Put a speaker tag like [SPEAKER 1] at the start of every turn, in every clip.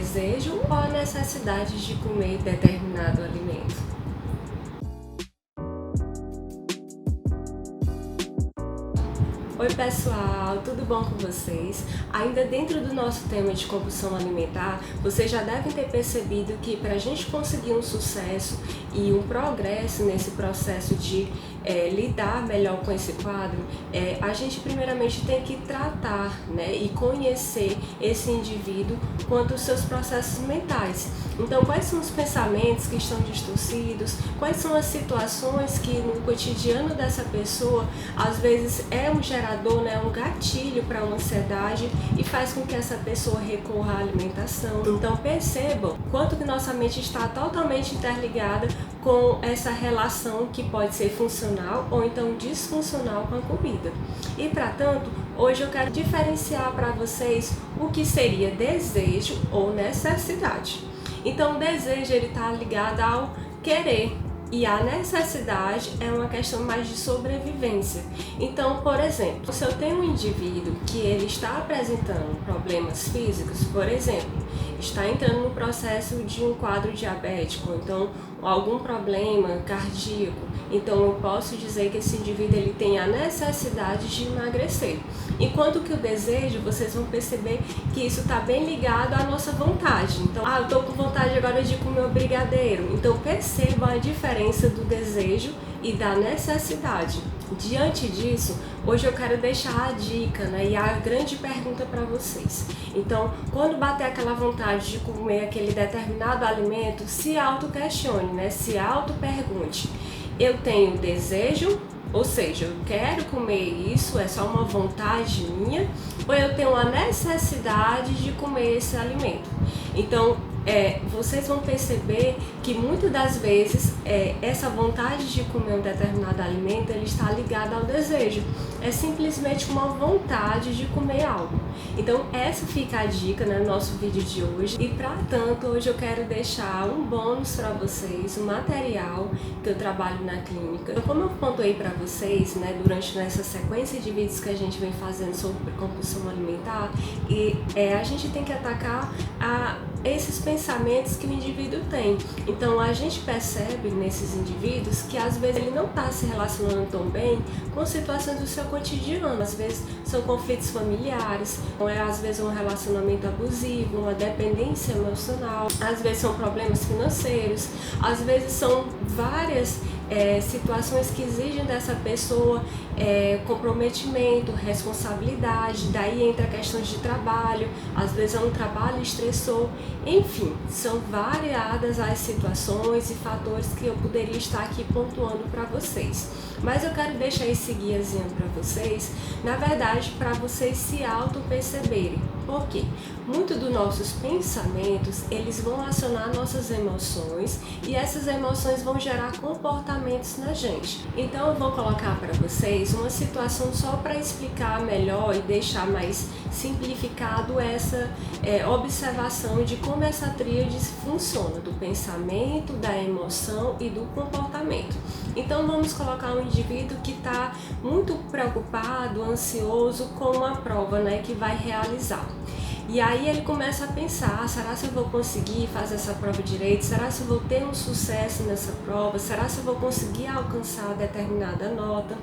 [SPEAKER 1] desejo ou a necessidade de comer determinado alimento? Oi pessoal, tudo bom com vocês? Ainda dentro do nosso tema de compulsão alimentar, vocês já devem ter percebido que para a gente conseguir um sucesso e um progresso nesse processo de lidar melhor com esse quadro, a gente primeiramente tem que tratar, e conhecer esse indivíduo quanto aos seus processos mentais. Então, quais são os pensamentos que estão distorcidos? Quais são as situações que no cotidiano dessa pessoa, às vezes é um gerador, um gatilho para uma ansiedade e faz com que essa pessoa recorra à alimentação. Então, percebam quanto que nossa mente está totalmente interligada com essa relação que pode ser funcional ou então disfuncional com a comida. E para tanto, hoje eu quero diferenciar para vocês o que seria desejo ou necessidade. Então, o desejo está ligado ao querer e a necessidade é uma questão mais de sobrevivência. Então, por exemplo, se eu tenho um indivíduo que ele está apresentando problemas físicos, por exemplo, está entrando no processo de um quadro diabético, então algum problema cardíaco, então eu posso dizer que esse indivíduo ele tem a necessidade de emagrecer. Enquanto que o desejo, vocês vão perceber que isso está bem ligado à nossa vontade. Então, eu estou com vontade agora de comer um brigadeiro. Então percebam a diferença do desejo e da necessidade. Diante disso, hoje eu quero deixar a dica, e a grande pergunta para vocês. Então, quando bater aquela vontade de comer aquele determinado alimento, se auto-questione, se auto-pergunte: eu tenho desejo? Ou seja, eu quero comer isso, é só uma vontade minha, ou eu tenho a necessidade de comer esse alimento? Então, vocês vão perceber que muitas das vezes essa vontade de comer um determinado alimento ele está ligada ao desejo. É simplesmente uma vontade de comer algo. Então essa fica a dica no nosso vídeo de hoje. E para tanto, hoje eu quero deixar um bônus para vocês, um material que eu trabalho na clínica. Então, como eu pontuei para vocês, durante essa sequência de vídeos que a gente vem fazendo sobre compulsão alimentar, e a gente tem que atacar esses pensamentos que o indivíduo tem. Então a gente percebe nesses indivíduos que às vezes ele não está se relacionando tão bem com situações do seu cotidiano. Às vezes são conflitos familiares, ou às vezes um relacionamento abusivo, uma dependência emocional, às vezes são problemas financeiros, às vezes são várias situações que exigem dessa pessoa comprometimento, responsabilidade, daí entra questões de trabalho, às vezes é um trabalho estressor, enfim, são variadas as situações e fatores que eu poderia estar aqui pontuando para vocês. Mas eu quero deixar esse guiazinho para vocês, na verdade, para vocês se auto-perceberem. Por quê? Muito dos nossos pensamentos, eles vão acionar nossas emoções e essas emoções vão gerar comportamentos na gente. Então eu vou colocar para vocês uma situação só para explicar melhor e deixar mais simplificado essa observação de como essa tríade funciona, do pensamento, da emoção e do comportamento. Então vamos colocar um indivíduo que está muito preocupado, ansioso com uma prova que vai realizar. E aí ele começa a pensar: será que eu vou conseguir fazer essa prova direito? Será que eu vou ter um sucesso nessa prova? Será que eu vou conseguir alcançar determinada nota?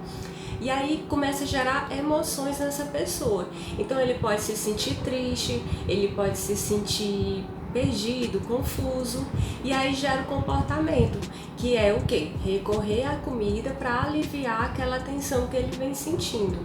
[SPEAKER 1] E aí começa a gerar emoções nessa pessoa. Então ele pode se sentir triste, ele pode se sentir perdido, confuso, e aí gera o comportamento, que é o quê? Recorrer à comida para aliviar aquela tensão que ele vem sentindo.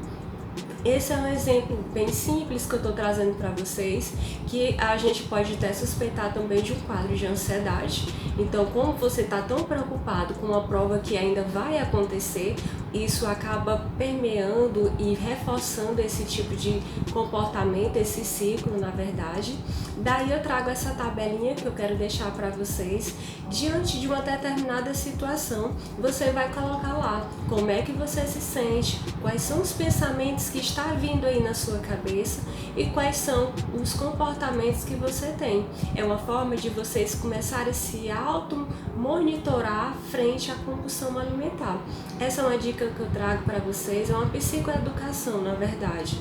[SPEAKER 1] Esse é um exemplo bem simples que eu estou trazendo para vocês, que a gente pode até suspeitar também de um quadro de ansiedade. Então, como você está tão preocupado com uma prova que ainda vai acontecer, isso acaba permeando e reforçando esse tipo de comportamento, esse ciclo, na verdade. Daí eu trago essa tabelinha que eu quero deixar para vocês. Diante de uma determinada situação, você vai colocar lá como é que você se sente, quais são os pensamentos que está vindo aí na sua cabeça e quais são os comportamentos que você tem. É uma forma de vocês começarem a se auto-monitorar frente à compulsão alimentar. Essa é uma dica que eu trago para vocês, é uma psicoeducação, na verdade,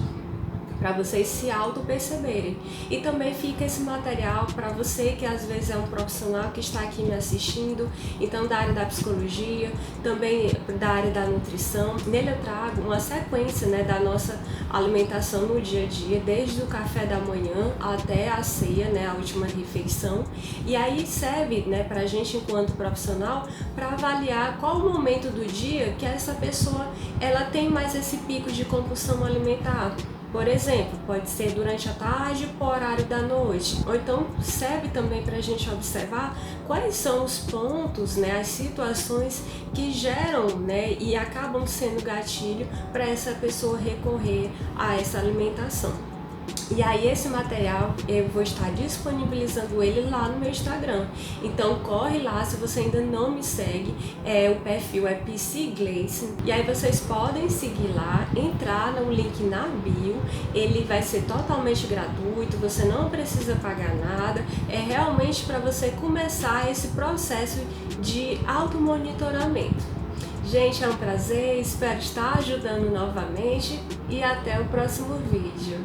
[SPEAKER 1] para vocês se auto-perceberem. E também fica esse material para você que às vezes é um profissional que está aqui me assistindo, então da área da psicologia, também da área da nutrição. Nele eu trago uma sequência, né, da nossa alimentação no dia a dia, desde o café da manhã até a ceia, né, a última refeição. E aí serve, né, para a gente enquanto profissional para avaliar qual o momento do dia que essa pessoa ela tem mais esse pico de compulsão alimentar. Por exemplo, pode ser durante a tarde ou horário da noite. Ou então serve também para a gente observar quais são os pontos, né, as situações que geram, né, e acabam sendo gatilho para essa pessoa recorrer a essa alimentação. E aí esse material eu vou estar disponibilizando ele lá no meu Instagram. Então corre lá, se você ainda não me segue, o perfil é PC Gleice. E aí vocês podem seguir lá, entrar no link na bio, ele vai ser totalmente gratuito, você não precisa pagar nada, é realmente para você começar esse processo de automonitoramento. Gente, é um prazer, espero estar ajudando novamente e até o próximo vídeo.